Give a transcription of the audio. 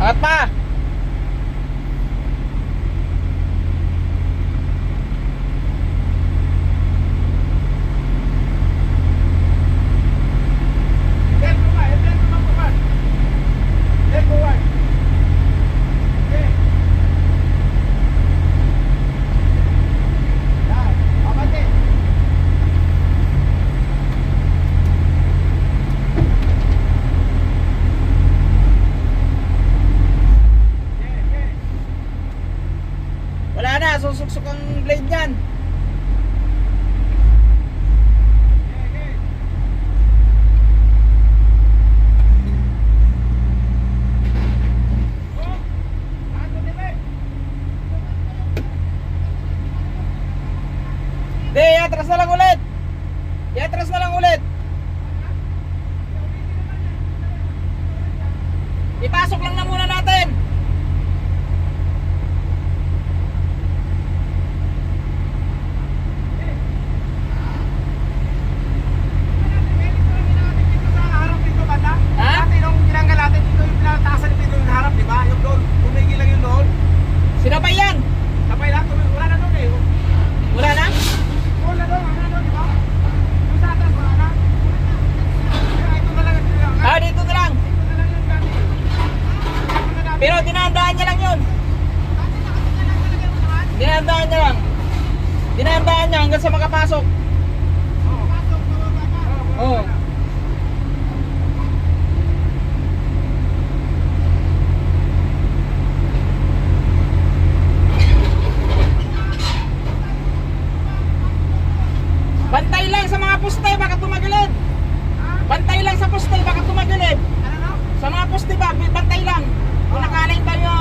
Angat pa. Wala na, susuksok ang blade niyan. Di, atras na lang ulit. I-atras na lang ulit. Ipasok lang na muna natin. Sinapay yan? Sabay lang, wala na doon eh. Wala na? Wala doon, di ba? Yung sa atas, wala na. Kaya ito na lang. Ah, dito na lang. Ito na lang yung dati. Pero dinandaan niya lang yun. Dinandaan niya lang. Dinandaan niya hanggang sa makapasok. Oo. Pasok, pababa pa. Oo. Bantay lang sa mga poste, baka tumagilid. Bantay lang sa poste, baka tumagilid. Ano no? Sa mga poste ba, bantay lang. Kung nakalain tayo